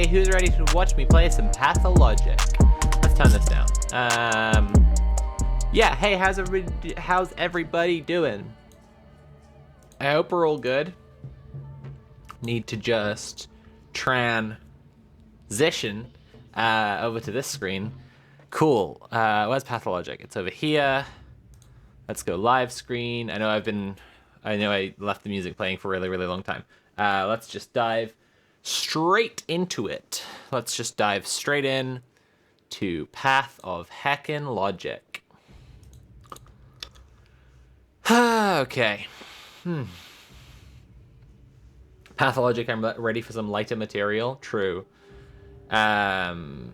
Hey, who's ready to watch me play some Pathologic? Let's turn this down. Yeah, hey, how's everybody doing? I hope we're all good. Need to just transition over to this screen. Cool. Where's Pathologic? It's over here. Let's go live screen. I know I left the music playing for a really, really long time. Let's just dive straight into it. Let's just dive straight in to Path of Heckin' Logic. Okay. Pathologic, I'm ready for some lighter material. True. I'm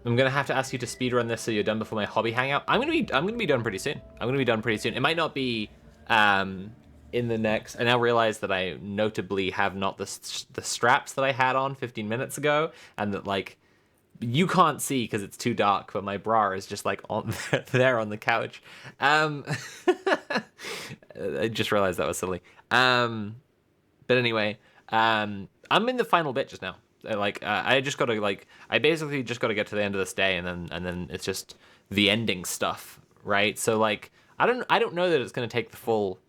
gonna have to ask you to speedrun this so you're done before my hobby hangout. I'm gonna be done pretty soon. It might not be in the next. I now realize that I notably have not the straps that I had on 15 minutes ago, and that like you can't see because it's too dark, but my bra is just like on there on the couch. I just realized that was silly. But anyway, I'm in the final bit just now. I basically just gotta get to the end of this day, and then it's just the ending stuff, right? So like I don't know that it's gonna take the full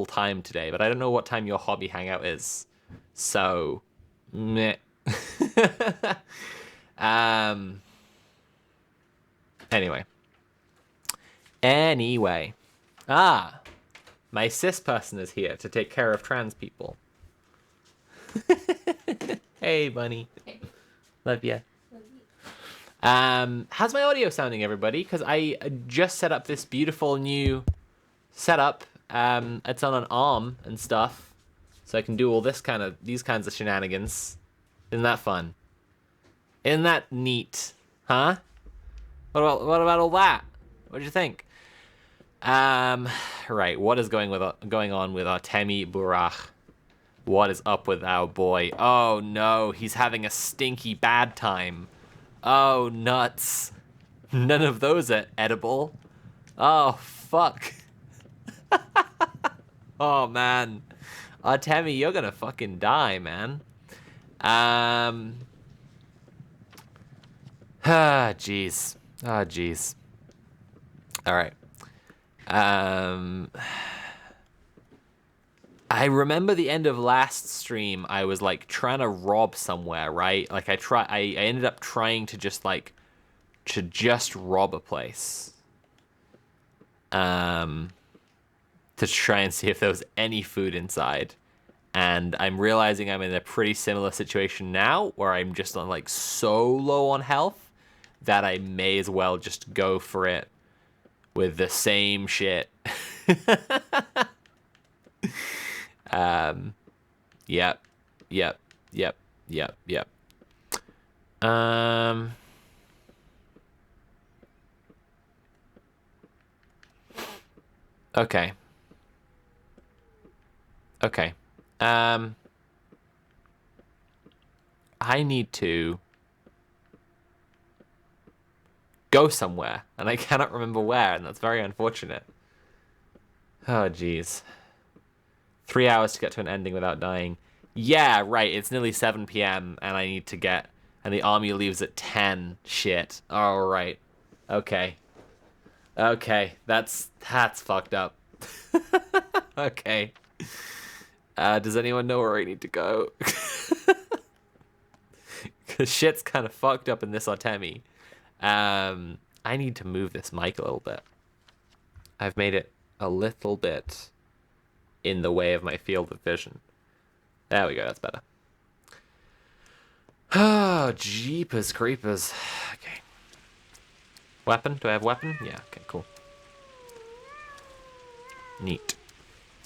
time today, but I don't know what time your hobby hangout is. So meh. Anyway. My cis person is here to take care of trans people. Hey, bunny. Hey. Love ya. Love you. How's my audio sounding, everybody? Because I just set up this beautiful new setup. It's on an arm and stuff, so I can do all these kinds of shenanigans. Isn't that fun? Isn't that neat? Huh? What about all that? What'd you think? Right. What is going on with Artemi Burach? What is up with our boy? Oh no, he's having a stinky bad time. Oh nuts. None of those are edible. Oh fuck. Oh man. Artemi, you're gonna fucking die, man. Jeez. Jeez. Alright. I remember the end of last stream, I was like trying to rob somewhere, right? Like I ended up trying to just rob a place. To try and see if there was any food inside. And I'm realizing I'm in a pretty similar situation now, where I'm just on like so low on health that I may as well just go for it with the same shit. Yep. Okay. I need to go somewhere, and I cannot remember where, and that's very unfortunate. Oh, jeez. 3 hours to get to an ending without dying. Yeah, right, it's nearly 7 p.m. and I need to get... And the army leaves at 10. Shit. All right. Okay. That's fucked up. Okay. Does anyone know where I need to go? Because shit's kind of fucked up in this Artemi. I need to move this mic a little bit. I've made it a little bit in the way of my field of vision. There we go, that's better. Oh, jeepers creepers. Okay. Weapon? Do I have weapon? Yeah, okay, cool. Neat.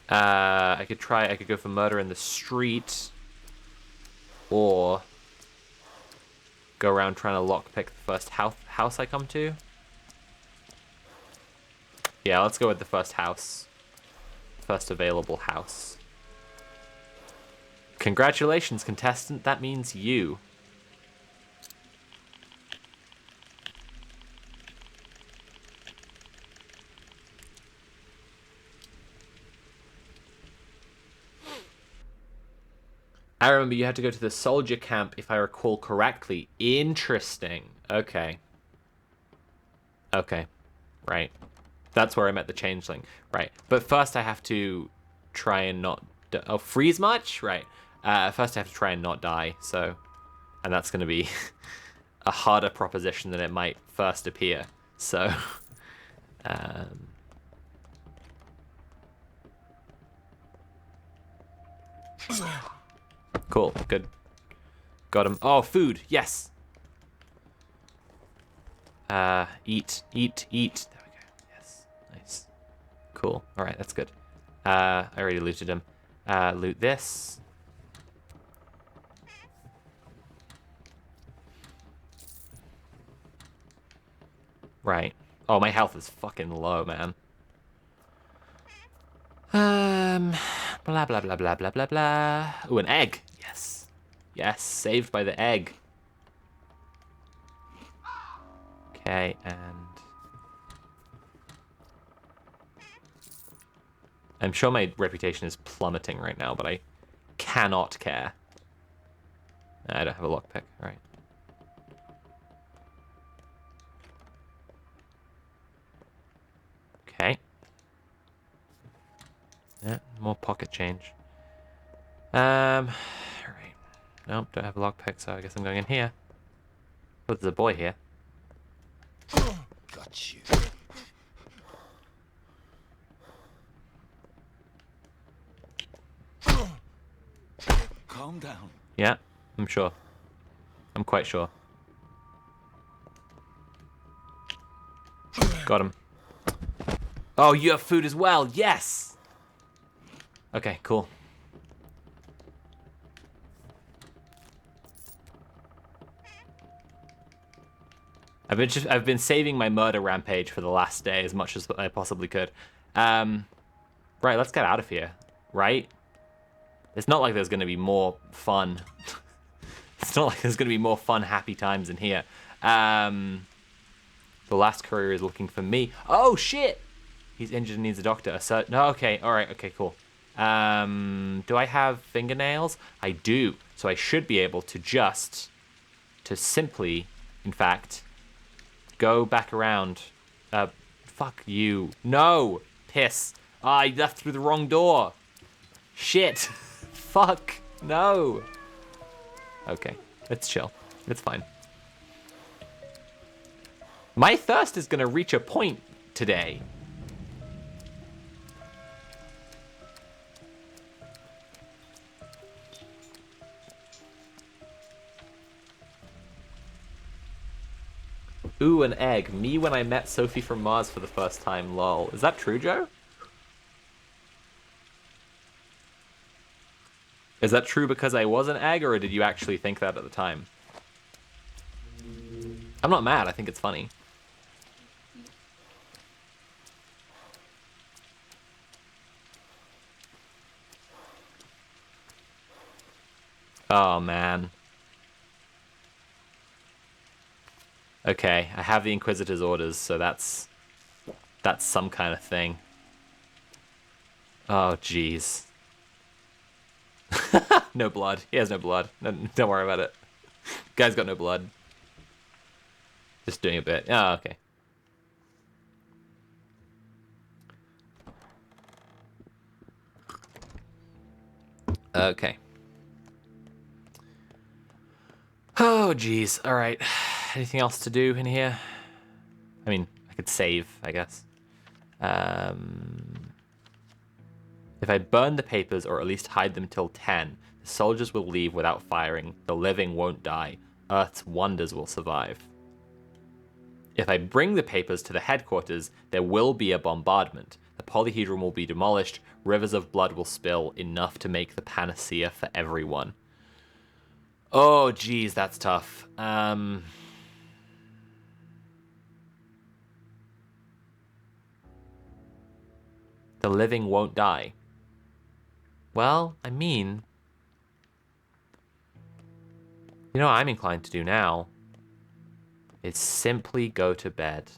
I could go for murder in the street, or go around trying to lockpick the first house I come to. Yeah, let's go with the first house. First available house. Congratulations, contestant. That means you. I remember you had to go to the soldier camp, if I recall correctly. Interesting. Okay. Okay. Right. That's where I met the changeling. Right. But first I have to try and not... Oh, freeze much? Right. First I have to try and not die, so... And that's going to be a harder proposition than it might first appear. So... Cool. Good. Got him. Oh, food. Yes. Eat. There we go. Yes. Nice. Cool. All right, that's good. I already looted him. Loot this. Right. Oh, my health is fucking low, man. Blah, blah, blah, blah, blah, blah, blah. Ooh, an egg. Yes. Yes, saved by the egg. Okay, and... I'm sure my reputation is plummeting right now, but I cannot care. I don't have a lockpick. All right. Okay. Yeah, more pocket change. All right. Nope, don't have a lockpick, so I guess I'm going in here. Oh, there's a boy here. Got you. Calm down. Yeah, I'm sure. I'm quite sure. Got him. Oh, you have food as well. Yes. Okay, cool. I've been saving my murder rampage for the last day as much as I possibly could. Right, let's get out of here. Right? It's not like there's going to be more fun. It's not like there's going to be more fun, happy times in here. The last courier is looking for me. Oh, shit! He's injured and needs a doctor. No, okay, alright, okay, cool. Do I have fingernails? I do. So I should be able to simply, in fact, go back around. Fuck you. No! Piss. I left through the wrong door. Shit. Fuck. No. Okay, let's chill. It's fine. My thirst is gonna reach a point today. Ooh, an egg. Me when I met Sophie from Mars for the first time, lol. Is that true, Joe? Is that true because I was an egg, or did you actually think that at the time? I'm not mad, I think it's funny. Oh, man. Okay, I have the Inquisitor's orders, so that's some kind of thing. Oh, jeez. No blood. He has no blood. No, don't worry about it. Guy's got no blood. Just doing a bit. Oh, okay. Okay. Oh, jeez. All right. Anything else to do in here? I mean, I could save, I guess. If I burn the papers, or at least hide them till 10, the soldiers will leave without firing. The living won't die. Earth's wonders will survive. If I bring the papers to the headquarters, there will be a bombardment. The polyhedron will be demolished. Rivers of blood will spill, enough to make the panacea for everyone. Oh, geez, that's tough. The living won't die. Well, I mean... You know what I'm inclined to do now? Is simply go to bed.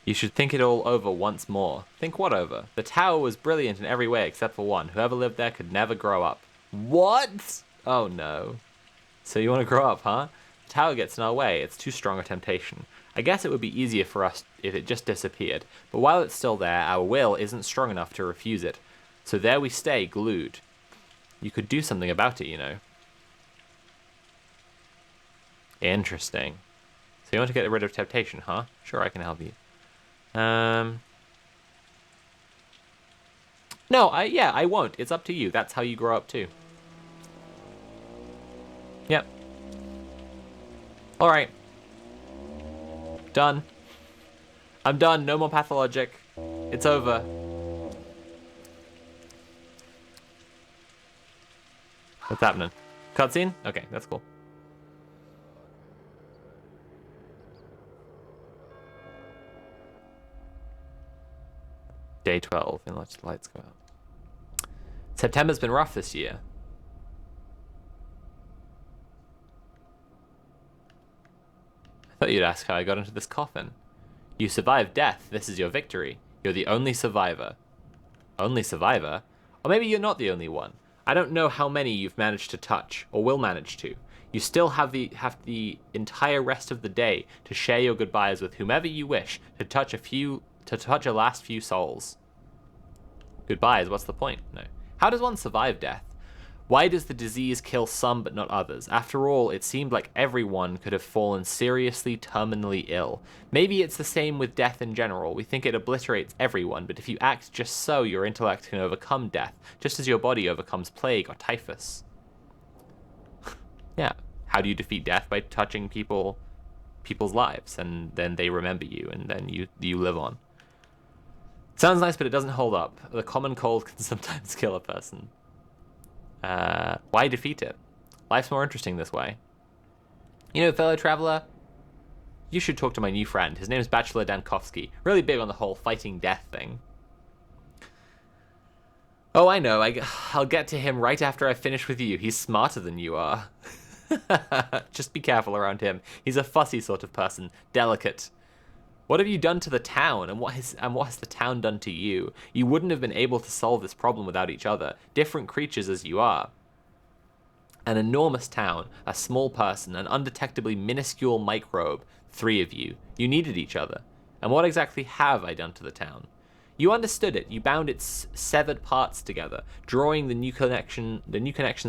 You should think it all over once more. Think what over? The tower was brilliant in every way except for one. Whoever lived there could never grow up. What? Oh no. So you want to grow up, huh? The tower gets in our way. It's too strong a temptation. I guess it would be easier for us if it just disappeared. But while it's still there, our will isn't strong enough to refuse it. So there we stay, glued. You could do something about it, you know. Interesting. So you want to get rid of temptation, huh? Sure, I can help you. No, I won't. It's up to you. That's how you grow up too. Yep. All right. Done. I'm done. No more pathologic. It's over. What's happening? Cutscene? Okay, that's cool. Day 12, and let the lights go out. September's been rough this year. I thought you'd ask how I got into this coffin. You survived death. This is your victory. You're the only survivor. Only survivor? Or maybe you're not the only one. I don't know how many you've managed to touch, or will manage to. You still have the entire rest of the day to share your goodbyes with whomever you wish, to touch a last few souls. Goodbyes, what's the point? No. How does one survive death? Why does the disease kill some but not others? After all, it seemed like everyone could have fallen seriously, terminally ill. Maybe it's the same with death in general. We think it obliterates everyone, but if you act just so, your intellect can overcome death, just as your body overcomes plague or typhus. Yeah. How do you defeat death? By touching people's lives, and then they remember you, and then you live on. Sounds nice, but it doesn't hold up. The common cold can sometimes kill a person. Why defeat it? Life's more interesting this way. You know, fellow traveler, you should talk to my new friend. His name is Bachelor Dankovsky. Really big on the whole fighting death thing. Oh, I know. I'll get to him right after I finish with you. He's smarter than you are. Just be careful around him. He's a fussy sort of person. Delicate. What have you done to the town, and what has the town done to you? You wouldn't have been able to solve this problem without each other, different creatures as you are. An enormous town, a small person, an undetectably minuscule microbe, three of you. You needed each other. And what exactly have I done to the town? You understood it. You bound its severed parts together, drawing the new connections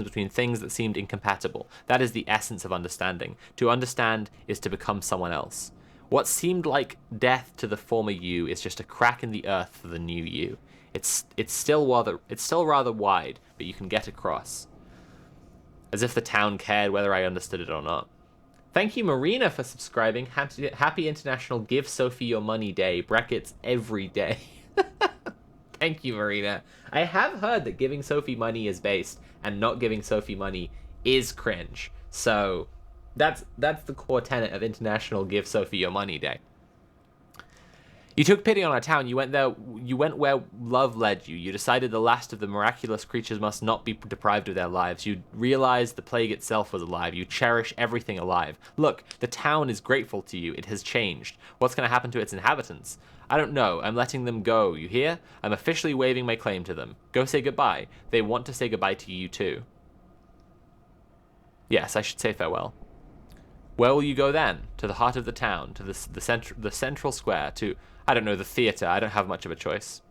between things that seemed incompatible. That is the essence of understanding. To understand is to become someone else. What seemed like death to the former you is just a crack in the earth for the new you. It's still rather wide, but you can get across. As if the town cared whether I understood it or not. Thank you, Marina, for subscribing. Happy International Give Sophie Your Money Day. Brackets every day. Thank you, Marina. I have heard that giving Sophie money is based, and not giving Sophie money is cringe. So that's the core tenet of International Give Sophie Your Money Day. You took pity on our town. You went where love led you. You decided the last of the miraculous creatures must not be deprived of their lives. You realized the plague itself was alive. You cherish everything alive. Look, the town is grateful to you. It has changed. What's going to happen to its inhabitants? I don't know. I'm letting them go. You hear? I'm officially waiving my claim to them. Go say goodbye. They want to say goodbye to you too. Yes, I should say farewell. Where will you go then? To the heart of the town, to the central square, to, I don't know, the theater. I don't have much of a choice.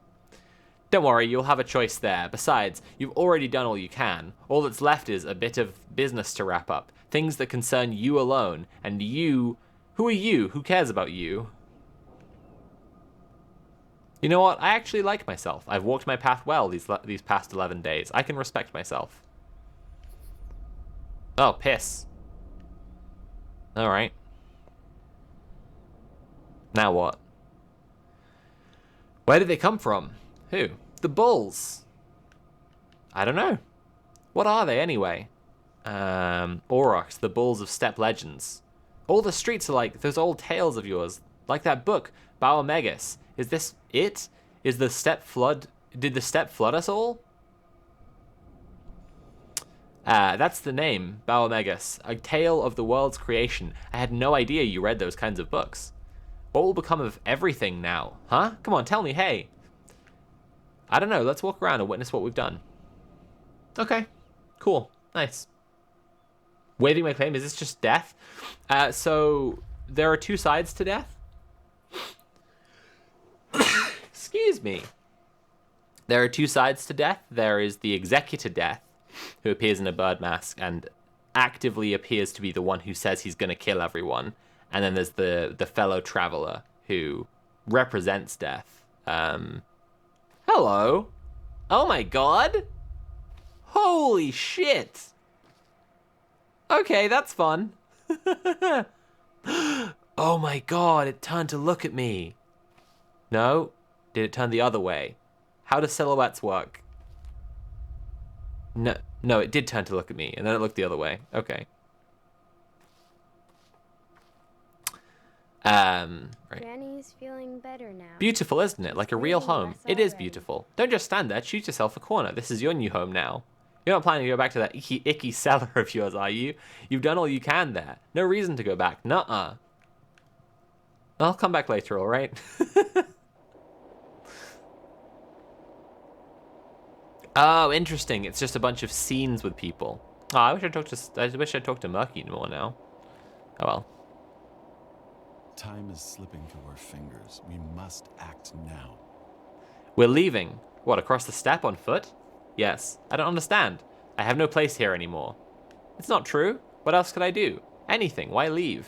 Don't worry, you'll have a choice there. Besides, you've already done all you can. All that's left is a bit of business to wrap up. Things that concern you alone. And you... Who are you? Who cares about you? You know what? I actually like myself. I've walked my path well these past 11 days. I can respect myself. Oh, piss. Alright. Now what? Where did they come from? Who? The bulls. I don't know. What are they anyway? Aurochs, the bulls of steppe legends. All the streets are like those old tales of yours. Like that book, Baomegas. Is this it? Is the steppe flood... Did the steppe flood us all? That's the name, Baomegas. A tale of the world's creation. I had no idea you read those kinds of books. What will become of everything now? Huh? Come on, tell me, hey. I don't know, let's walk around and witness what we've done. Okay, cool, nice. Waiving my claim, is this just death? So, there are two sides to death. Excuse me. There are two sides to death. There is the Executor Death, who appears in a bird mask and actively appears to be the one who says he's going to kill everyone. And then there's the fellow traveler who represents death. Hello. Oh my god. Holy shit. Okay, that's fun. Oh my god, it turned to look at me. No? Did it turn the other way? How do silhouettes work? No, it did turn to look at me, and then it looked the other way. Okay. Right. Granny's feeling better now. Beautiful, isn't it? Like a real home. It is beautiful. Don't just stand there. Choose yourself a corner. This is your new home now. You're not planning to go back to that icky cellar of yours, are you? You've done all you can there. No reason to go back. Nuh-uh. I'll come back later, all right? Oh, interesting. It's just a bunch of scenes with people. Oh, I wish I talked to Murky more now. Oh well. Time is slipping through our fingers. We must act now. We're leaving. What, across the steppe on foot? Yes. I don't understand. I have no place here anymore. It's not true. What else could I do? Anything. Why leave?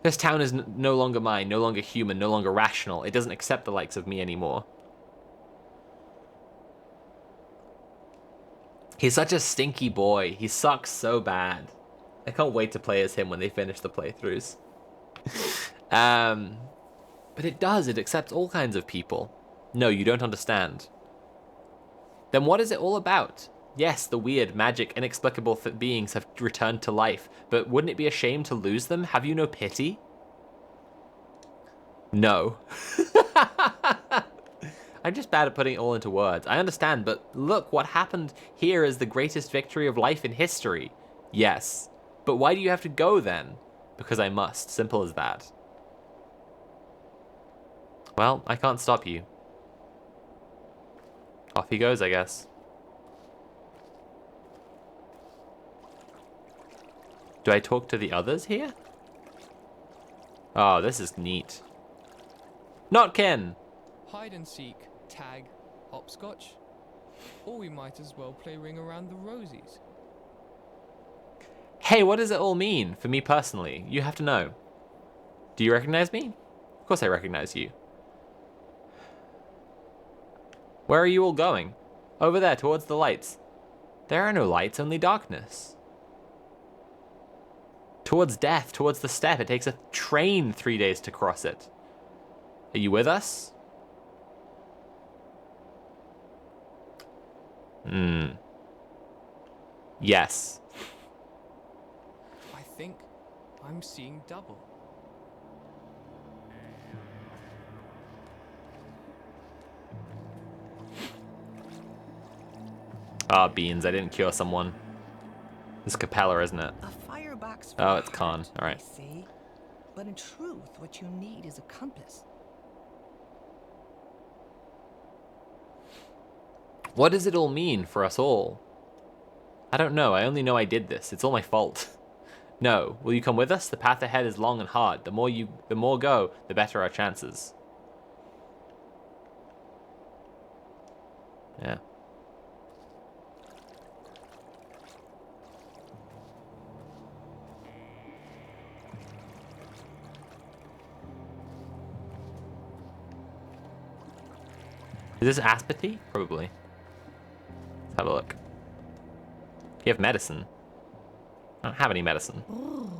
This town is no longer mine, no longer human, no longer rational. It doesn't accept the likes of me anymore. He's such a stinky boy. He sucks so bad. I can't wait to play as him when they finish the playthroughs. But it does. It accepts all kinds of people. No, you don't understand. Then what is it all about? Yes, the weird, magic, inexplicable beings have returned to life, but wouldn't it be a shame to lose them? Have you no pity? No. I'm just bad at putting it all into words. I understand, but look, what happened here is the greatest victory of life in history. Yes. But why do you have to go then? Because I must. Simple as that. Well, I can't stop you. Off he goes, I guess. Do I talk to the others here? Oh, this is neat. Not Ken! Hide and seek, tag, hopscotch. Or we might as well play Ring Around the Rosies. Hey, what does it all mean for me personally? You have to know. Do you recognize me? Of course I recognize you. Where are you all going? Over there, towards the lights. There are no lights, only darkness. Towards death, towards the steppe. It takes a train 3 days to cross it. Are you with us? Yes. I think I'm seeing double. Ah, beans. I didn't cure someone. It's Capella, isn't it? A firebox. Oh, it's Khan. All right. I see. But in truth, what you need is a compass. What does it all mean for us all? I don't know. I only know I did this. It's all my fault. No. Will you come with us? The path ahead is long and hard. The more go, the better our chances. Yeah. Is this Aspathy? Probably. Let's have a look. You have medicine. I don't have any medicine. Ooh,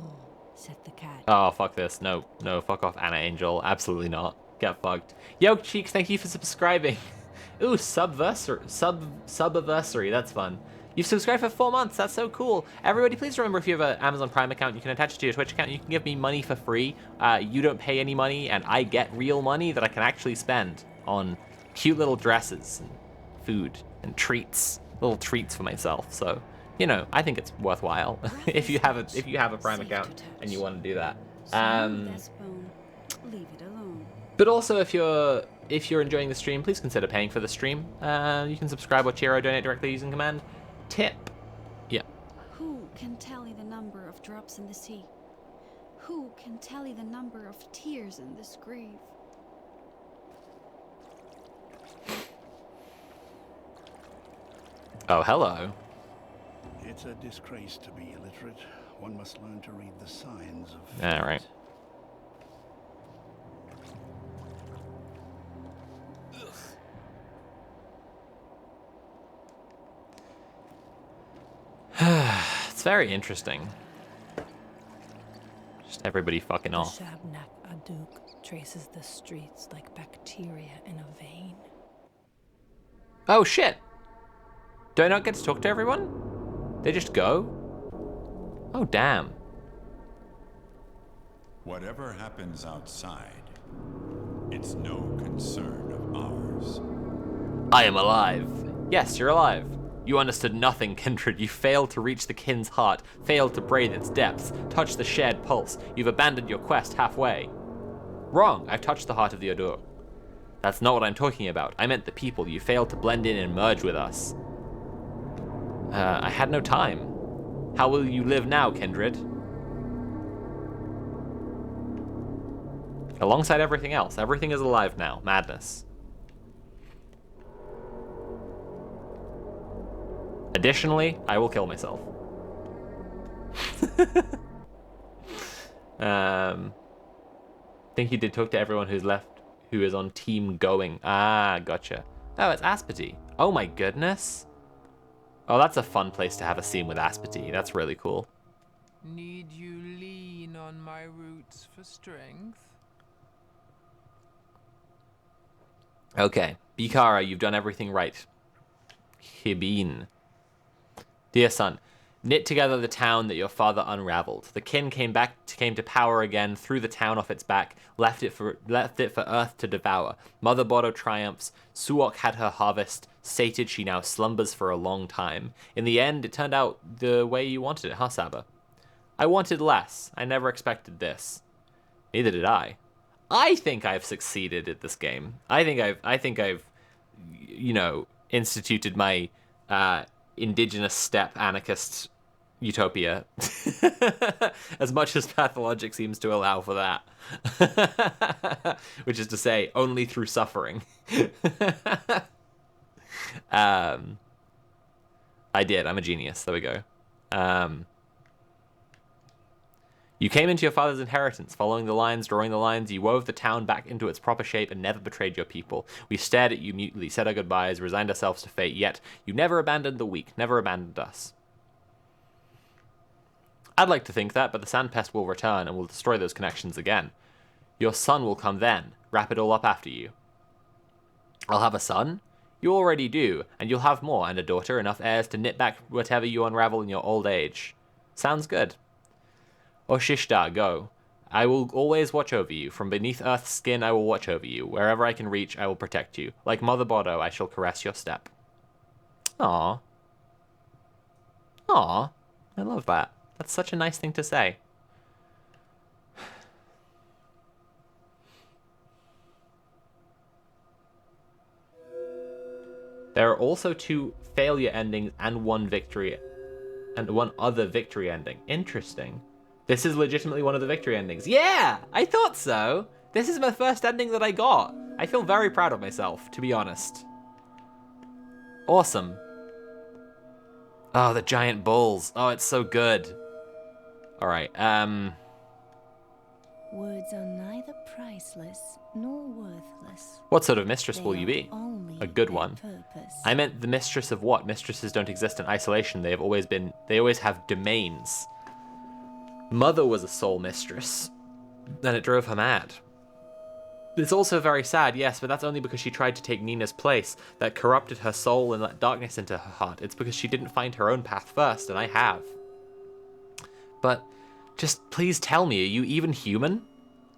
said the cat. Oh, fuck this. No, fuck off, Anna Angel. Absolutely not. Get fucked. Yo, Cheeks, thank you for subscribing. Ooh, subversary. That's fun. You've subscribed for 4 months. That's so cool. Everybody, please remember, if you have an Amazon Prime account, you can attach it to your Twitch account. You can give me money for free. You don't pay any money, and I get real money that I can actually spend on cute little dresses and food and treats. Little treats for myself. So, you know, I think it's worthwhile if you have a Prime account and you want to do that. Despone. Leave it alone. But also, if you're enjoying the stream, please consider paying for the stream. You can subscribe or cheer or donate directly using command tip. Yeah. Who can tally the number of drops in the sea? Who can tally the number of tears in this grave? Oh, hello. It's a disgrace to be illiterate. One must learn to read the signs of All right. It's very interesting. Just everybody fucking off. Shabnak Aduk traces the streets like bacteria in a vein. Oh shit! Do I not get to talk to everyone? They just go? Oh damn. Whatever happens outside, it's no concern of ours. I am alive. Yes, you're alive. You understood nothing, kindred. You failed to reach the kin's heart, failed to brave its depths, touch the shared pulse. You've abandoned your quest halfway. Wrong, I've touched the heart of the Odur. That's not what I'm talking about. I meant the people. You failed to blend in and merge with us. I had no time. How will you live now, kindred? Alongside everything else. Everything is alive now. Madness. Additionally, I will kill myself. Think you did talk to everyone who's left, who is on team going. Ah, gotcha. Oh, it's Aspity. Oh my goodness. Oh, that's a fun place to have a scene with Aspity. That's really cool. Need you lean on my roots for strength? Okay, Bikara, you've done everything right. Hibin. Dear son, knit together the town that your father unraveled. The kin came to power again, threw the town off its back, left it for earth to devour. Mother Bodo triumphs. Suok had her harvest. Sated, she now slumbers for a long time. In the end, it turned out the way you wanted it, huh, Saba? I wanted less. I never expected this. Neither did I. I think I've succeeded at this game. I think I've, you know, instituted my indigenous steppe anarchist utopia, as much as Pathologic seems to allow for that, which is to say, only through suffering. I did. I'm a genius. There we go. You came into your father's inheritance, following the lines, drawing the lines. You wove the town back into its proper shape and never betrayed your people. We stared at you mutely, said our goodbyes, resigned ourselves to fate, yet you never abandoned the weak, never abandoned us. I'd like to think that, but the Sandpest will return and will destroy those connections again. Your son will come then, wrap it all up after you. I'll have a son? You already do, and you'll have more, and a daughter, enough heirs to knit back whatever you unravel in your old age. Sounds good. Oshishda, go. I will always watch over you. From beneath Earth's skin, I will watch over you. Wherever I can reach, I will protect you. Like Mother Bodo, I shall caress your step. Aww. Aww. I love that. That's such a nice thing to say. There are also 2 failure endings and 1 victory, and 1 other victory ending. Interesting. This is legitimately one of the victory endings. Yeah, I thought so. This is my first ending that I got. I feel very proud of myself, to be honest. Awesome. Oh, the giant bulls. Oh, it's so good. All right. Words are neither priceless nor worthless. What sort of mistress They will you are be? only A good their one. purpose. I meant the mistress of what? Mistresses don't exist in isolation. They always have domains. Mother was a soul mistress, and it drove her mad. It's also very sad, yes, but that's only because she tried to take Nina's place. That corrupted her soul and let darkness into her heart. It's because she didn't find her own path first, and I have. But just please tell me, are you even human?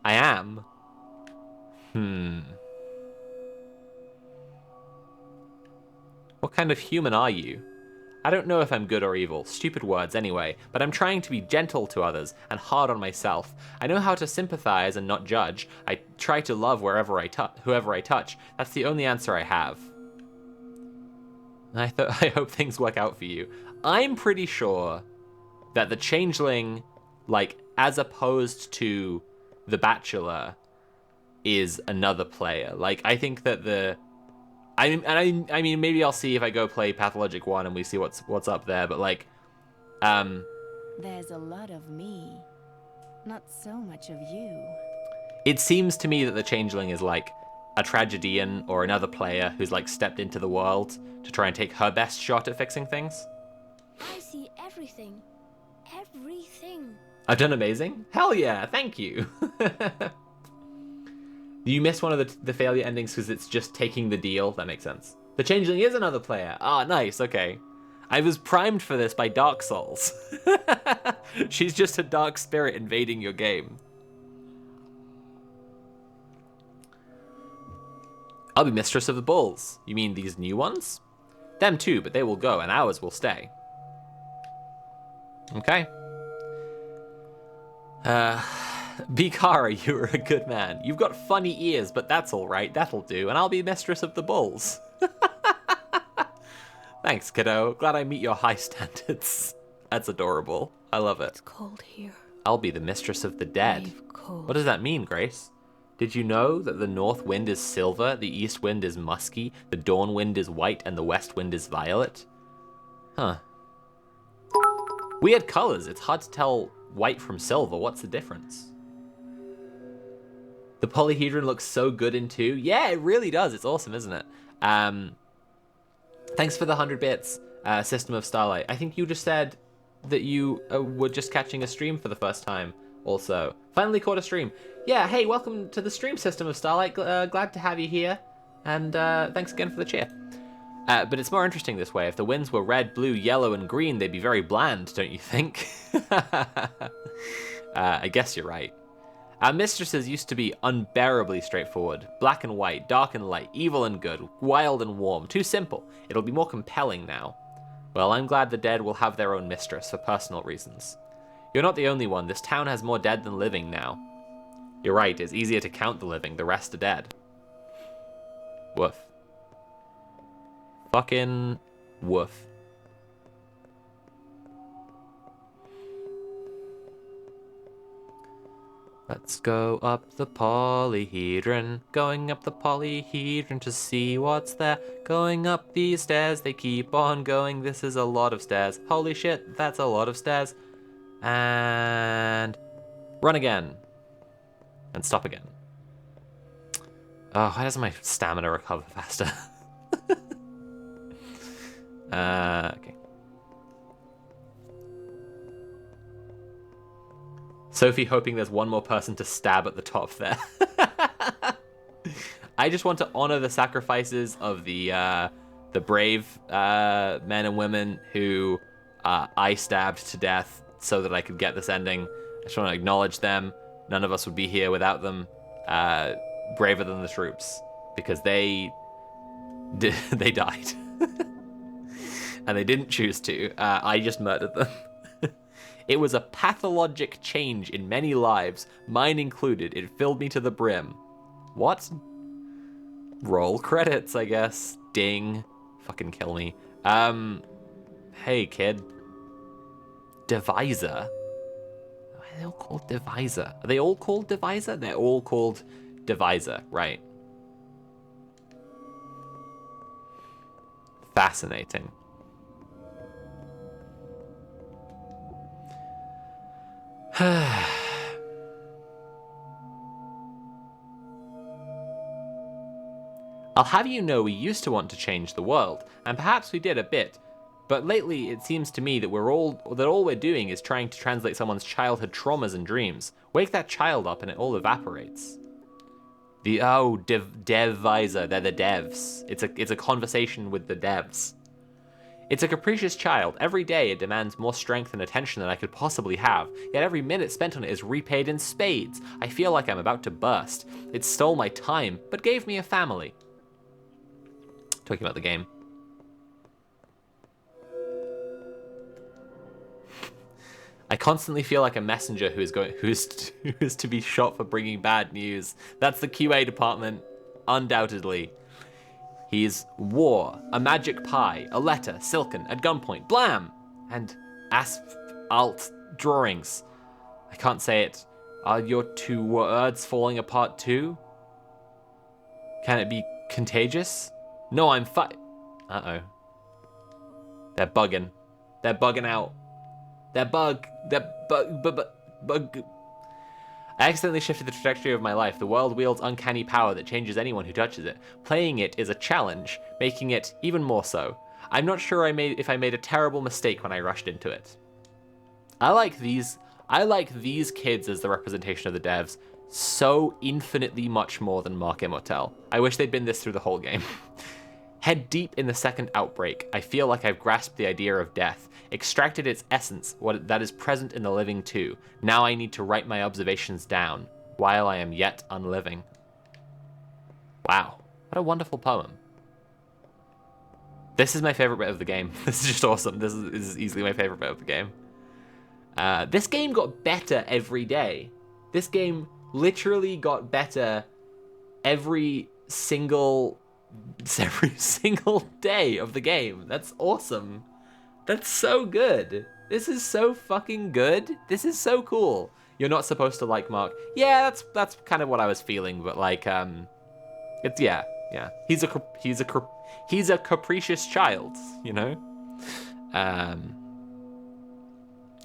I am. What kind of human are you? I don't know if I'm good or evil, stupid words anyway, but I'm trying to be gentle to others and hard on myself. I know how to sympathize and not judge. I try to love whoever I touch. That's the only answer I have. I hope things work out for you. I'm pretty sure that the Changeling, like, as opposed to the Bachelor, is another player. Like, I think that I mean, maybe I'll see if I go play Pathologic 1 and we see what's up there, but like, There's a lot of me, not so much of you. it seems to me that the Changeling is like a tragedian or another player who's like stepped into the world to try and take her best shot at fixing things. I see everything. Everything. I've done amazing? Hell yeah, thank you. You miss one of the failure endings because it's just taking the deal. That makes sense. The Changeling is another player. Ah, nice, okay. I was primed for this by Dark Souls. She's just a dark spirit invading your game. I'll be Mistress of the Bulls. You mean these new ones? Them too, but they will go and ours will stay. Okay. Bikara, you're a good man. You've got funny ears, but that's alright, that'll do, and I'll be Mistress of the Bulls. Thanks, kiddo. Glad I meet your high standards. That's adorable. I love it. It's cold here. I'll be the Mistress of the Dead. Brave cold. What does that mean, Grace? Did you know that the north wind is silver, the east wind is musky, the dawn wind is white, and the west wind is violet? Huh. Weird colors. It's hard to tell white from silver. What's the difference? The polyhedron looks so good in 2. Yeah, it really does. It's awesome, isn't it? Thanks for the 100 bits, System of Starlight. I think you just said that you were just catching a stream for the first time also. Finally caught a stream. Yeah, hey, welcome to the stream, System of Starlight. Glad to have you here. And thanks again for the cheer. But it's more interesting this way. If the winds were red, blue, yellow, and green, they'd be very bland, don't you think? I guess you're right. Our mistresses used to be unbearably straightforward. Black and white, dark and light, evil and good, wild and warm. Too simple. It'll be more compelling now. Well, I'm glad the dead will have their own mistress for personal reasons. You're not the only one. This town has more dead than living now. You're right. It's easier to count the living. The rest are dead. Woof. Fucking woof. Let's go up the polyhedron, going up the polyhedron to see what's there. Going up these stairs, they keep on going. This is a lot of stairs. Holy shit, that's a lot of stairs. And run again. And stop again. Oh, why doesn't my stamina recover faster? Okay. Sophie hoping there's one more person to stab at the top there. I just want to honor the sacrifices of the brave men and women who I stabbed to death so that I could get this ending. I just want to acknowledge them. None of us would be here without them. Braver than the troops, because they died. And they didn't choose to. I just murdered them. It was a pathologic change in many lives, mine included. It filled me to the brim. What? Roll credits, I guess. Ding. Fucking kill me. Hey, kid. Divisor? Why are they all called Divisor? Are they all called Divisor? They're all called Divisor, right. Fascinating. I'll have you know we used to want to change the world, and perhaps we did a bit, but lately it seems to me that all we're doing is trying to translate someone's childhood traumas and dreams. Wake that child up and it all evaporates. Devisor, they're the devs. It's a conversation with the devs. It's a capricious child. Every day it demands more strength and attention than I could possibly have, yet every minute spent on it is repaid in spades. I feel like I'm about to burst. It stole my time, but gave me a family. Talking about the game. I constantly feel like a messenger who is to be shot for bringing bad news. That's the QA department, undoubtedly. He's war, a magic pie, a letter, silken, at gunpoint, blam! And asphalt drawings. I can't say it. Are your two words falling apart too? Can it be contagious? No, I'm Uh-oh. They're bugging. They're bugging out. They're bug. I accidentally shifted the trajectory of my life. The world wields uncanny power that changes anyone who touches it. Playing it is a challenge, making it even more so. I'm not sure if I made a terrible mistake when I rushed into it. I like these kids as the representation of the devs so infinitely much more than Mark Immortel. I wish they'd been this through the whole game. Head deep in the second outbreak, I feel like I've grasped the idea of death, extracted its essence, what that is present in the living too. Now I need to write my observations down, while I am yet unliving. Wow, what a wonderful poem. This is my favorite bit of the game. This is just awesome. This is easily my favorite bit of the game. This game got better every day. This game literally got better every single day of the game. That's awesome. That's so good. This is so fucking good. This is so cool. You're not supposed to like Mark. Yeah, that's kind of what I was feeling, but like it's yeah. He's a capricious child, you know?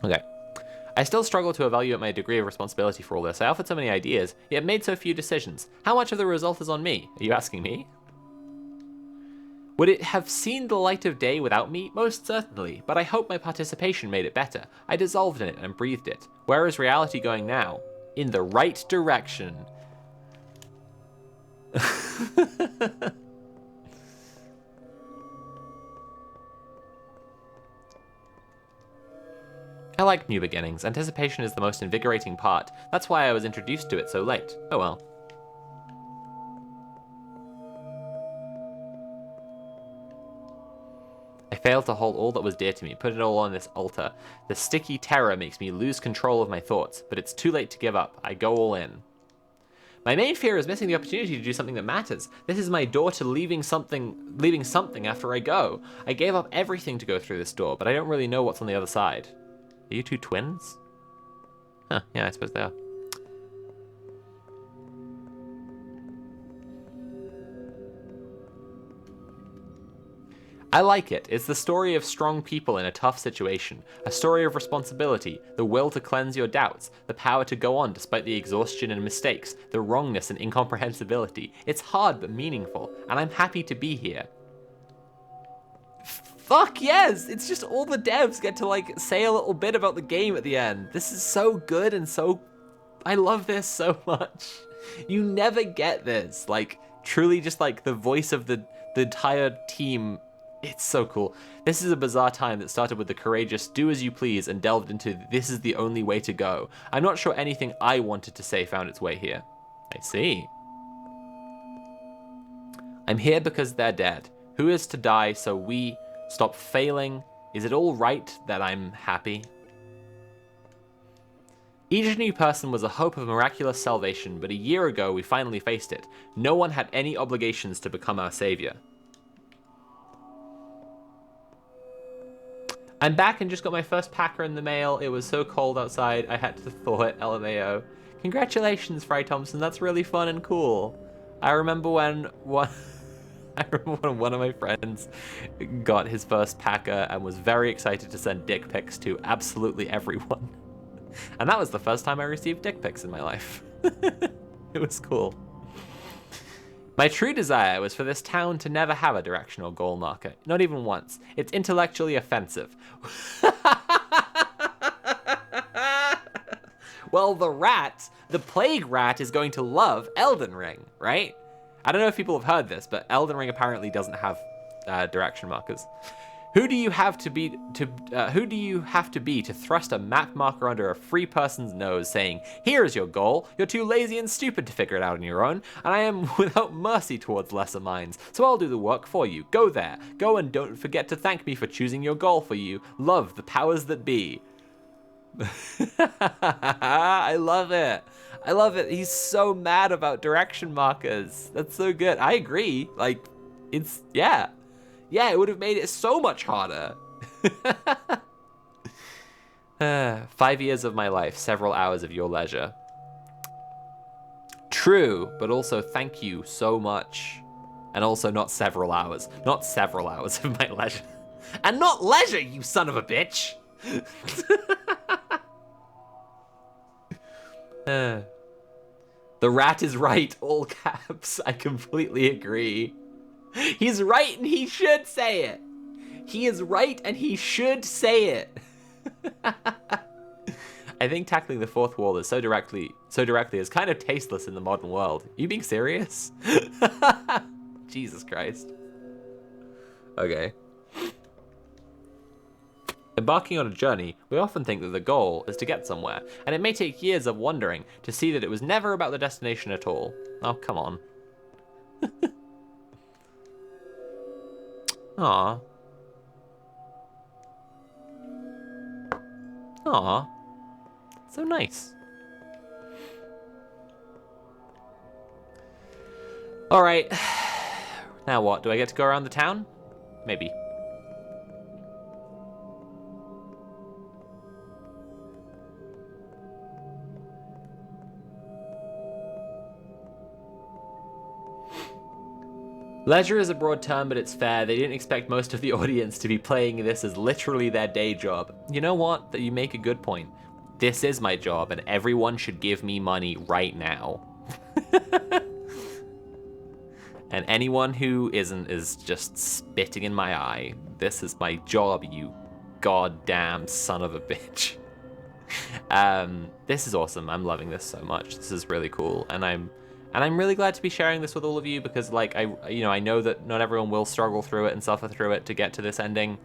Okay. I still struggle to evaluate my degree of responsibility for all this. I offered so many ideas, yet made so few decisions. How much of the result is on me? Are you asking me? Would it have seen the light of day without me? Most certainly, but I hope my participation made it better. I dissolved in it and breathed it. Where is reality going now? In the right direction. I like new beginnings. Anticipation is the most invigorating part. That's why I was introduced to it so late. Oh well. I failed to hold all that was dear to me, put it all on this altar. The sticky terror makes me lose control of my thoughts, but it's too late to give up. I go all in. My main fear is missing the opportunity to do something that matters. This is my door to leaving something after I go. I gave up everything to go through this door, but I don't really know what's on the other side. Are you two twins? Huh, yeah, I suppose they are. I like it. It's the story of strong people in a tough situation. A story of responsibility, the will to cleanse your doubts, the power to go on despite the exhaustion and mistakes, the wrongness and incomprehensibility. It's hard but meaningful, and I'm happy to be here. Fuck yes! It's just all the devs get to like say a little bit about the game at the end. This is so good and so... I love this so much. You never get this. Like, truly just like the voice of the entire team. It's so cool. This is a bizarre time that started with the courageous do as you please and delved into this is the only way to go. I'm not sure anything I wanted to say found its way here. I see. I'm here because they're dead. Who is to die so we stop failing? Is it all right that I'm happy? Each new person was a hope of miraculous salvation, but a year ago we finally faced it. No one had any obligations to become our savior. I'm back and just got my first packer in the mail. It was so cold outside, I had to thaw it, LMAO. Congratulations, Fry Thompson, that's really fun and cool. I remember when one of my friends got his first packer and was very excited to send dick pics to absolutely everyone. And that was the first time I received dick pics in my life. It was cool. My true desire was for this town to never have a direction or goal marker, not even once. It's intellectually offensive. Well, the plague rat is going to love Elden Ring, right? I don't know if people have heard this, but Elden Ring apparently doesn't have direction markers. Who do you have to be to thrust a map marker under a free person's nose saying, here's your goal, you're too lazy and stupid to figure it out on your own, and I am without mercy towards lesser minds, so I'll do the work for you. Go there. Go and don't forget to thank me for choosing your goal for you. Love the powers that be. I love it. I love it. He's so mad about direction markers. That's so good. I agree. Like, it's, yeah. Yeah, it would have made it so much harder. 5 years of my life, several hours of your leisure. True, but also thank you so much. And also not several hours. Not several hours of my leisure. And not leisure, you son of a bitch! The rat is right, all caps. I completely agree. He's right and he should say it. He is right and he should say it. I think tackling the fourth wall is so directly is kind of tasteless in the modern world. Are you being serious? Jesus Christ. Okay. Embarking on a journey, we often think that the goal is to get somewhere, and it may take years of wandering to see that it was never about the destination at all. Oh, come on. Aw. Aw. So nice. Alright. Now what? Do I get to go around the town? Maybe. Leisure is a broad term, but it's fair. They didn't expect most of the audience to be playing this as literally their day job. You know what? That you make a good point. This is my job, and everyone should give me money right now. And anyone who isn't is just spitting in my eye. This is my job, you goddamn son of a bitch. This is awesome. I'm loving this so much. This is really cool, and I'm really glad to be sharing this with all of you because, like, I know that not everyone will struggle through it and suffer through it to get to this ending.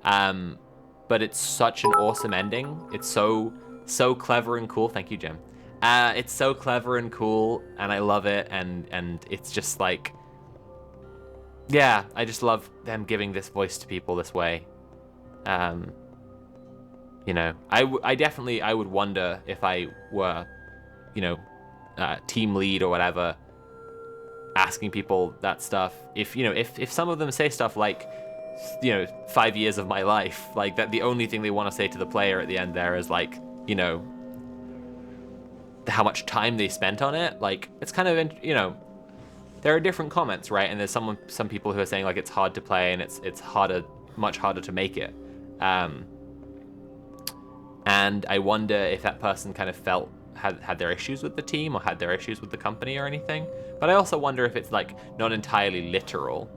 But it's such an awesome ending. It's so clever and cool. Thank you, Jim. It's so clever and cool, and I love it, and it's just like, yeah, I just love them giving this voice to people this way. You know, I definitely would wonder if I were, you know, team lead or whatever, asking people that stuff. If, you know, if some of them say stuff like, you know, 5 years of my life, like that, the only thing they want to say to the player at the end there is like, you know, how much time they spent on it. Like, it's kind of, you know, there are different comments, right? And there's some people who are saying like it's hard to play and it's much harder to make it. And I wonder if that person kind of felt had their issues with the team or had their issues with the company or anything. But I also wonder if it's like not entirely literal,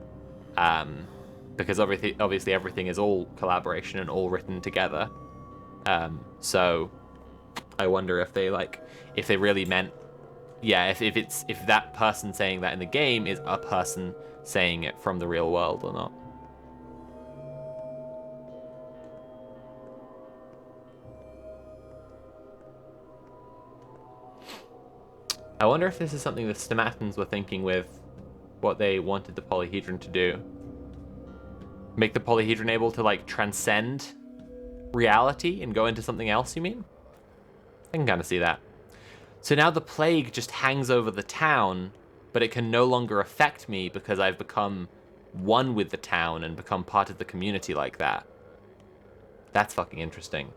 because obviously everything is all collaboration and all written together. So I wonder if they really meant, yeah, if that person saying that in the game is a person saying it from the real world or not. I wonder if this is something the Stomatans were thinking with what they wanted the polyhedron to do. Make the polyhedron able to, like, transcend reality and go into something else, you mean? I can kind of see that. So now the plague just hangs over the town, but it can no longer affect me because I've become one with the town and become part of the community like that. That's fucking interesting.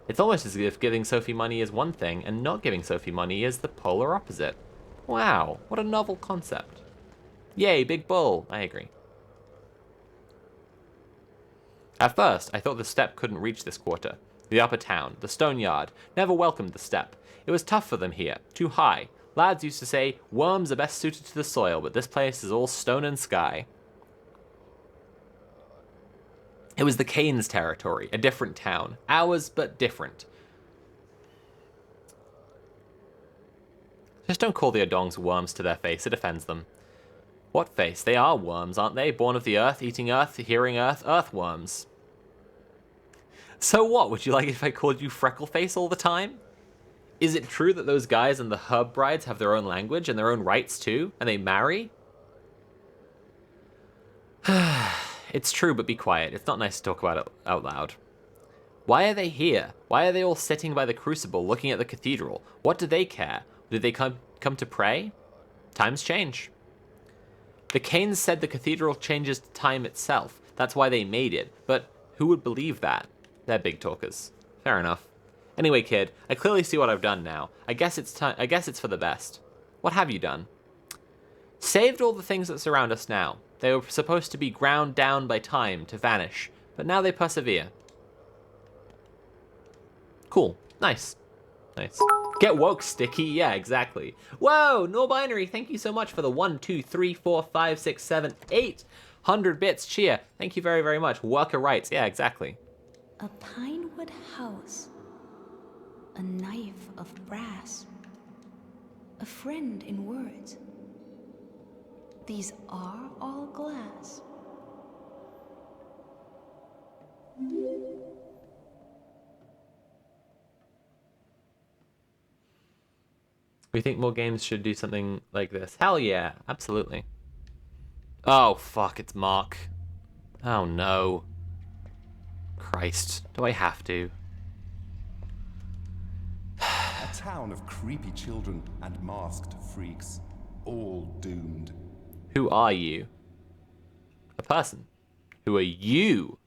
It's almost as if giving Sophie money is one thing and not giving Sophie money is the polar opposite. Wow, what a novel concept. Yay, big bull. I agree. At first, I thought the steppe couldn't reach this quarter. The upper town, the stone yard, never welcomed the steppe. It was tough for them here, too high. Lads used to say, worms are best suited to the soil, but this place is all stone and sky. It was the Cain's territory, a different town. Ours, but different. Just don't call the Odongs worms to their face, it offends them. What face? They are worms, aren't they? Born of the earth, eating earth, hearing earth, earthworms. So what? Would you like it if I called you Freckleface all the time? Is it true that those guys and the herb brides have their own language and their own rights too? And they marry? It's true, but be quiet. It's not nice to talk about it out loud. Why are they here? Why are they all sitting by the crucible looking at the cathedral? What do they care? Did they come to pray? Times change. The Canes said the cathedral changes time itself. That's why they made it. But who would believe that? They're big talkers. Fair enough. Anyway, kid, I clearly see what I've done now. I guess it's for the best. What have you done? Saved all the things that surround us now. They were supposed to be ground down by time to vanish, but now they persevere. Cool. Nice. Nice. Get woke, Sticky. Yeah, exactly. Whoa, no binary. Thank you so much for the 1, 2, 3, 4, 5, 6, 7, 800 bits. Cheer. Thank you very, very much. Worker rights. Yeah, exactly. A pinewood house. A knife of brass. A friend in words. These are all glass. We think more games should do something like this. Hell yeah, absolutely. Oh, fuck, it's Mark. Oh, no. Christ, do I have to? A town of creepy children and masked freaks, all doomed. Who are you? A person. Who are you?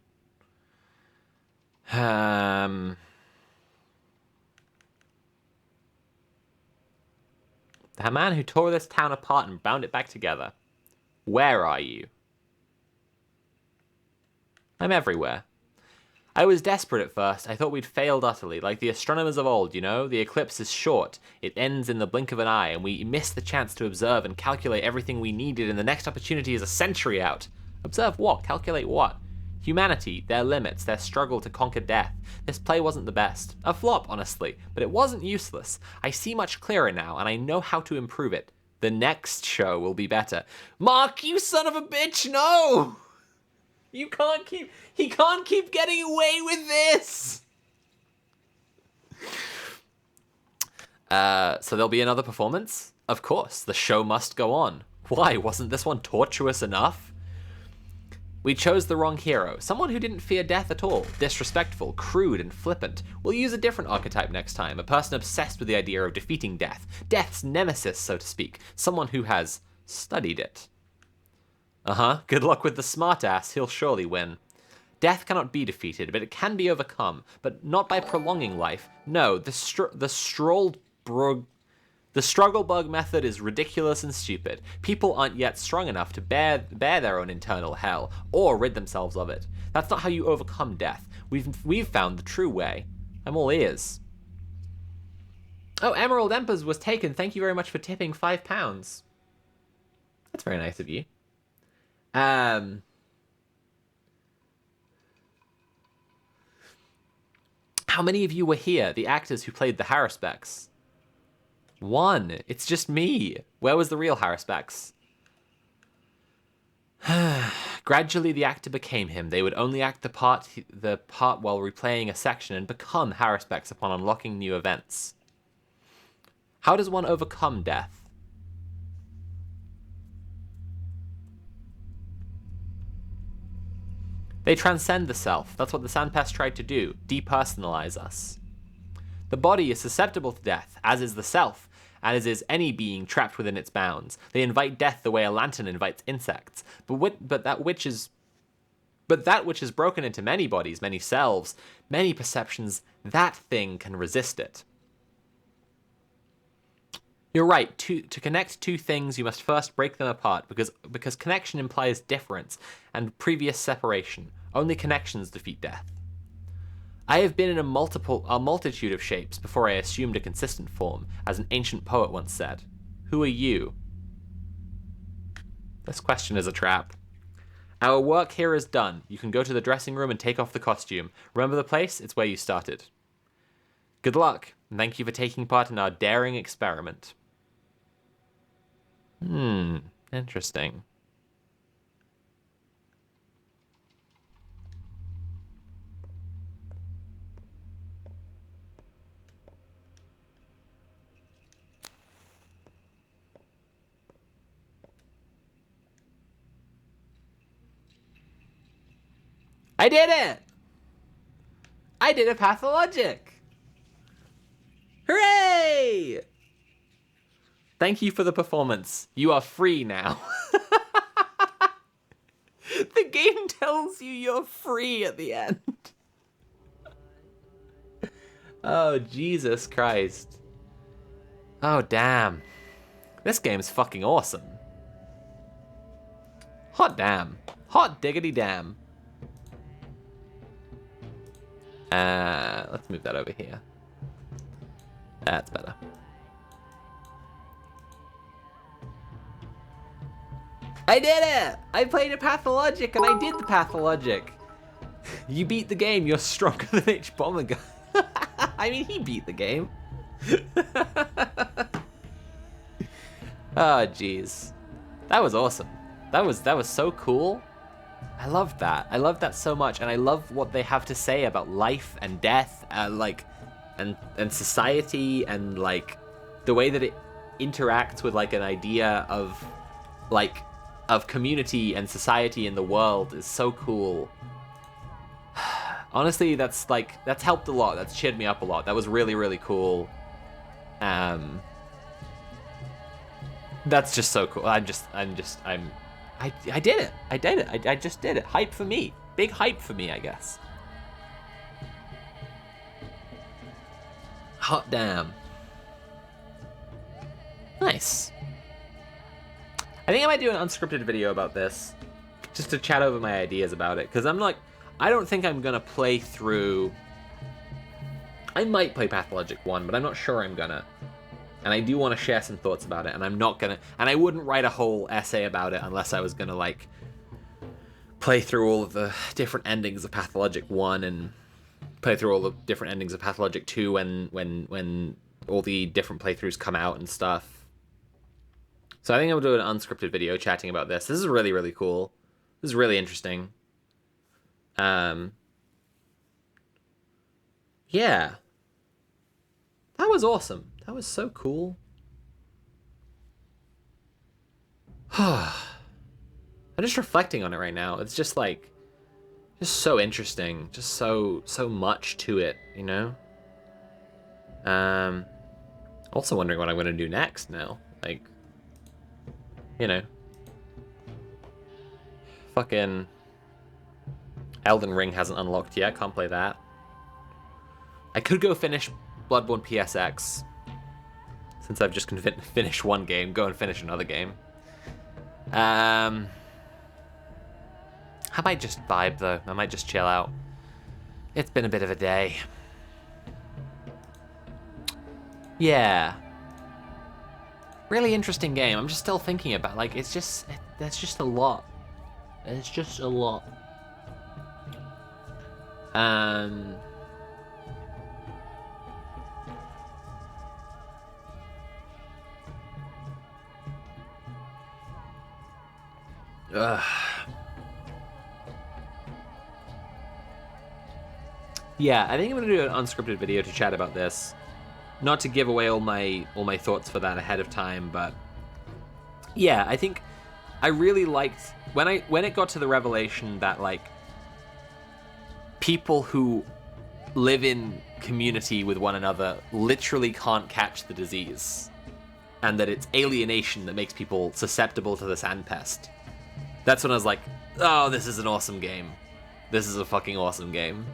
The man who tore this town apart and bound it back together. Where are you? I'm everywhere. I was desperate at first. I thought we'd failed utterly, like the astronomers of old, you know? The eclipse is short. It ends in the blink of an eye, and we miss the chance to observe and calculate everything we needed, and the next opportunity is a century out. Observe what? Calculate what? Humanity, their limits, their struggle to conquer death. This play wasn't the best. A flop, honestly, but it wasn't useless. I see much clearer now, and I know how to improve it. The next show will be better. Mark, you son of a bitch, no! He can't keep getting away with this! So there'll be another performance? Of course, the show must go on. Why, wasn't this one tortuous enough? We chose the wrong hero, someone who didn't fear death at all, disrespectful, crude, and flippant. We'll use a different archetype next time, a person obsessed with the idea of defeating death, death's nemesis, so to speak, someone who has studied it. Good luck with the smartass, he'll surely win. Death cannot be defeated, but it can be overcome, but not by prolonging life. No, the struggle bug method is ridiculous and stupid. People aren't yet strong enough to bear their own internal hell, or rid themselves of it. That's not how you overcome death. We've found the true way. I'm all ears. Oh, Emerald Empers was taken. Thank you very much for tipping £5. That's very nice of you. How many of you were here, the actors who played the Harrisbecks? One. It's just me. Where was the real Harrisbecks? Gradually, the actor became him. They would only act the part while replaying a section and become Harrisbecks upon unlocking new events. How does one overcome death? They transcend the self. That's what the Sandpest tried to do, depersonalize us. The body is susceptible to death, as is the self, as is any being trapped within its bounds. They invite death the way a lantern invites insects. But that which is broken into many bodies, many selves, many perceptions, that thing can resist it. You're right, to connect two things, you must first break them apart, because connection implies difference and previous separation. Only connections defeat death. I have been in a multitude of shapes before I assumed a consistent form, as an ancient poet once said. Who are you? This question is a trap. Our work here is done. You can go to the dressing room and take off the costume. Remember the place? It's where you started. Good luck, and thank you for taking part in our daring experiment. Interesting. I did it! I did a Pathologic! Hooray! Thank you for the performance. You are free now. The game tells you you're free at the end. Oh, Jesus Christ. Oh, damn. This game's fucking awesome. Hot damn. Hot diggity damn. Let's move that over here. That's better. I did it! I played a Pathologic and I did the Pathologic. You beat the game, you're stronger than H. Bomber Guy. I mean, he beat the game. Oh, jeez. That was awesome. That was so cool. I loved that. I loved that so much, and I love what they have to say about life and death, and society, and like the way that it interacts with like an idea of community and society in the world is so cool. Honestly, that's helped a lot. That's cheered me up a lot. That was really, really cool. That's just so cool. I did it. I did it. I just did it. Hype for me. Big hype for me, I guess. Hot damn. Nice. I think I might do an unscripted video about this, just to chat over my ideas about it, because I don't think I'm gonna play through. I might play Pathologic 1, but I'm not sure I'm gonna. And I do want to share some thoughts about it, and I'm not gonna, and I wouldn't write a whole essay about it unless I was gonna like play through all of the different endings of Pathologic 1 and play through all the different endings of Pathologic 2 when all the different playthroughs come out and stuff. So I think I'll do an unscripted video chatting about this. This is really, really cool. This is really interesting. Yeah. That was awesome. That was so cool. I'm just reflecting on it right now. It's just like, just so interesting. Just so much to it, you know? Also wondering what I'm going to do next now. Like, you know. Fucking Elden Ring hasn't unlocked yet. Can't play that. I could go finish Bloodborne PSX. Since I've just finished one game, go and finish another game. I might just vibe though. I might just chill out. It's been a bit of a day. Yeah. Really interesting game. I'm just still thinking about that's just a lot. It's just a lot. Yeah, I think I'm gonna do an unscripted video to chat about this. Not to give away all my thoughts for that ahead of time, but yeah, I think I really liked when it got to the revelation that like people who live in community with one another literally can't catch the disease, and that it's alienation that makes people susceptible to the sandpest. That's when I was like, oh, this is an awesome game. This is a fucking awesome game.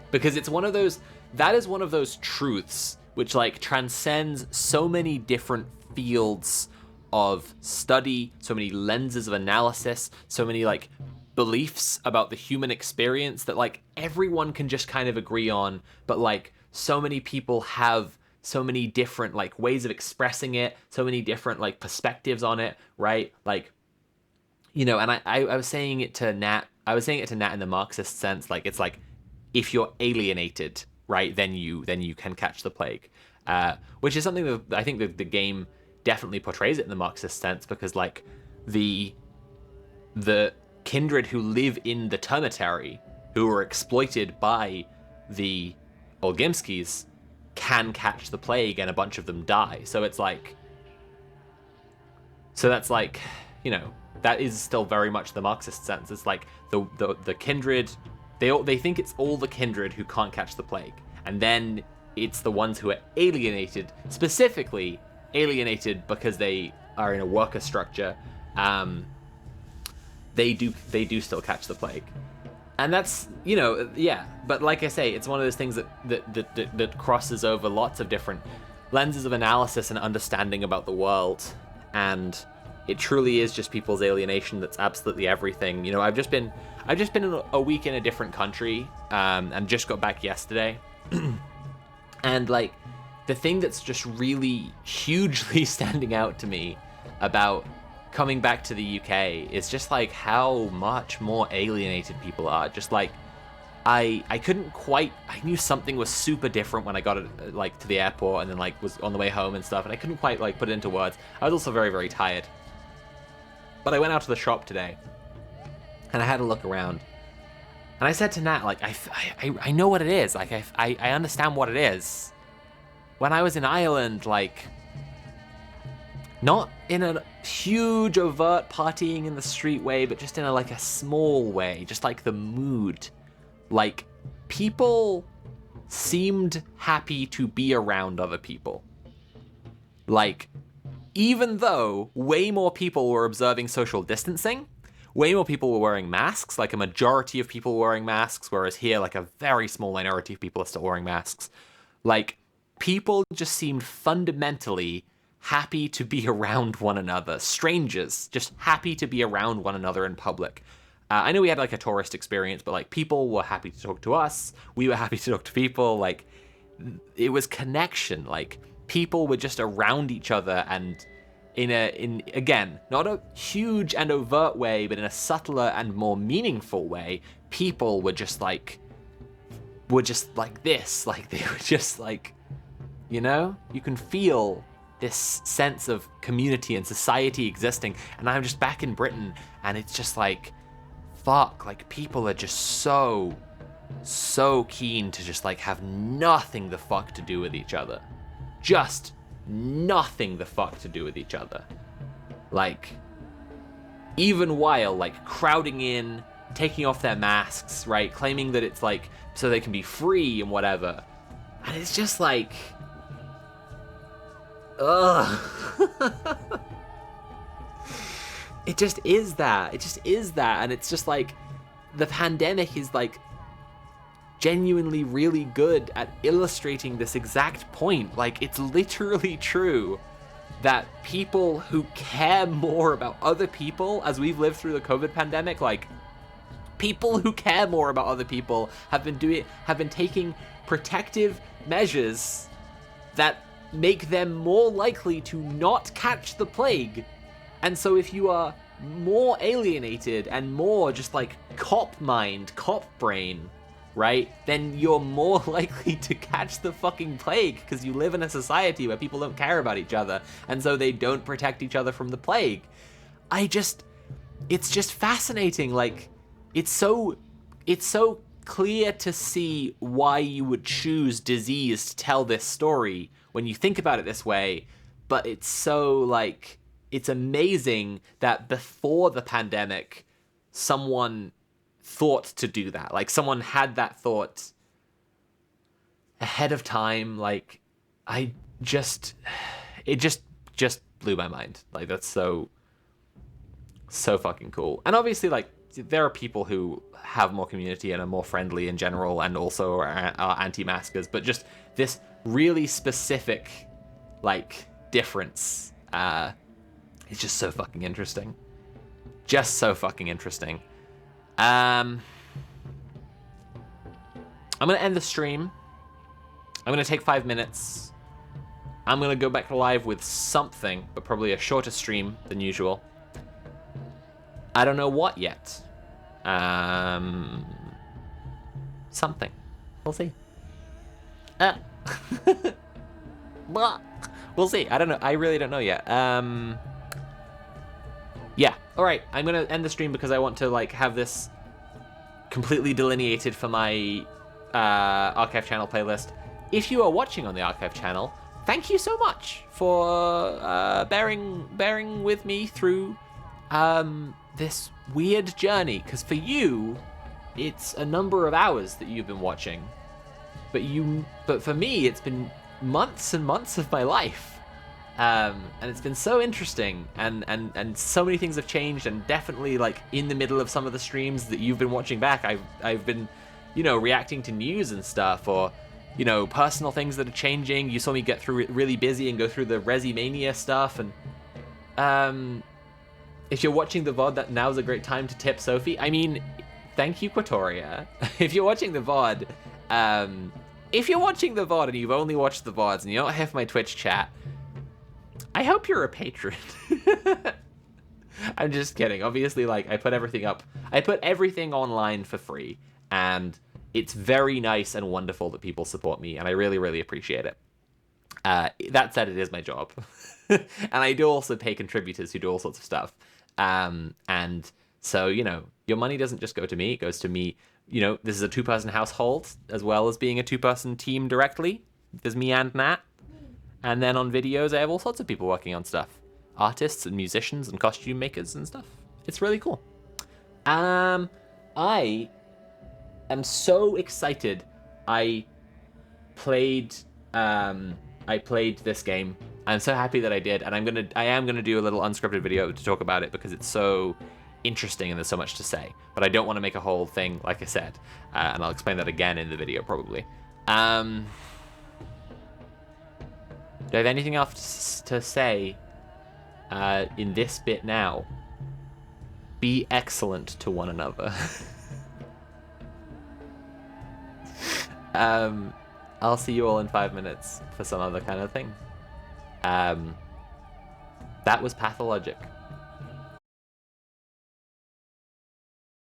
Because it's one of those, that is one of those truths which like transcends so many different fields of study, so many lenses of analysis, so many like beliefs about the human experience that like everyone can just kind of agree on, but like so many people have so many different like ways of expressing it, so many different like perspectives on it, right? Like, you know, and I was saying it to Nat. I was saying it to Nat in the Marxist sense. Like, it's like, if you're alienated, right, then you can catch the plague. Which is something that I think the game definitely portrays it in the Marxist sense, because like the kindred who live in the Termitary, who are exploited by the Olgimskis, can catch the plague, and a bunch of them die. So it's like, so that's like, you know, that is still very much the Marxist sense. It's like the kindred they think it's all the kindred who can't catch the plague, and then it's the ones who are alienated, specifically alienated because they are in a worker structure. They do still catch the plague, and that's, you know, yeah. But like I say, it's one of those things that crosses over lots of different lenses of analysis and understanding about the world, and it truly is just people's alienation that's absolutely everything. You know, I've just been in a week in a different country, and just got back yesterday, and like the thing that's just really hugely standing out to me about coming back to the UK is just like how much more alienated people are. Just like I knew something was super different when I got it, like, to the airport, and then like was on the way home and stuff, and I couldn't quite like put it into words. I was also very, very tired. But I went out to the shop today, and I had a look around, and I said to Nat, like, I know what it is. Like, I understand what it is. When I was in Ireland, like, not in a huge overt partying in the street way, but just in a like a small way, just like the mood. Like, people seemed happy to be around other people. Like, even though way more people were observing social distancing, way more people were wearing masks, like a majority of people were wearing masks, whereas here, like, a very small minority of people are still wearing masks. Like, people just seemed fundamentally happy to be around one another. Strangers, just happy to be around one another in public. I know we had like a tourist experience, but like people were happy to talk to us. We were happy to talk to people. Like, it was connection. Like, people were just around each other, and in again, not a huge and overt way, but in a subtler and more meaningful way, people were just like this. Like, they were just like, you know, you can feel this sense of community and society existing. And I'm just back in Britain, and it's just like, fuck, like, people are just so keen to just like have nothing the fuck to do with each other. Just nothing the fuck to do with each other. Like, even while like crowding in, taking off their masks, right, claiming that it's like so they can be free and whatever. And it's just like, ugh. It just is that. It just is that. And it's just like, the pandemic is like genuinely really good at illustrating this exact point. Like, it's literally true that people who care more about other people, as we've lived through the COVID pandemic, like, people who care more about other people have been taking protective measures that make them more likely to not catch the plague. And so if you are more alienated and more just like cop mind, cop brain, right, then you're more likely to catch the fucking plague, because you live in a society where people don't care about each other, and so they don't protect each other from the plague. It's just fascinating. Like, it's so clear to see why you would choose disease to tell this story when you think about it this way, but it's so like, it's amazing that before the pandemic, someone thought to do that. Like, someone had that thought ahead of time. Like, it just blew my mind. Like, that's so fucking cool. And obviously, like, there are people who have more community and are more friendly in general, and also are anti-maskers, but just this really specific, like, difference, it's just so fucking interesting. Just so fucking interesting. I'm gonna end the stream. I'm gonna take 5 minutes. I'm gonna go back live with something, but probably a shorter stream than usual. I don't know what yet. Something. We'll see. We'll see. I don't know. I really don't know yet. Yeah. All right. I'm gonna end the stream because I want to like have this completely delineated for my archive channel playlist. If you are watching on the archive channel, thank you so much for bearing with me through this weird journey. Because for you, it's a number of hours that you've been watching, but for me, it's been months and months of my life, and it's been so interesting, and so many things have changed, and definitely like in the middle of some of the streams that you've been watching back, I've been, you know, reacting to news and stuff, or, you know, personal things that are changing. You saw me get through really busy and go through the Resimania stuff, and if you're watching the VOD, that now's a great time to tip Sophie. I mean, thank you, Quatoria. If you're watching the VOD, if you're watching the VOD and you've only watched the VODs and you don't have my Twitch chat, I hope you're a patron. I'm just kidding. Obviously, like, I put everything up. I put everything online for free, and it's very nice and wonderful that people support me, and I really, really appreciate it. That said, it is my job. And I do also pay contributors who do all sorts of stuff. And so, you know, your money doesn't just go to me, it goes to me. You know, this is a 2-person household, as well as being a 2-person team directly. There's me and Nat. And then on videos, I have all sorts of people working on stuff. Artists and musicians and costume makers and stuff. It's really cool. I am so excited. I played this game. I'm so happy that I did, and I am gonna do a little unscripted video to talk about it because it's so interesting and there's so much to say. But I don't want to make a whole thing, like I said, and I'll explain that again in the video probably. Do I have anything else to say in this bit now? Be excellent to one another. I'll see you all in 5 minutes for some other kind of thing. That was Pathologic.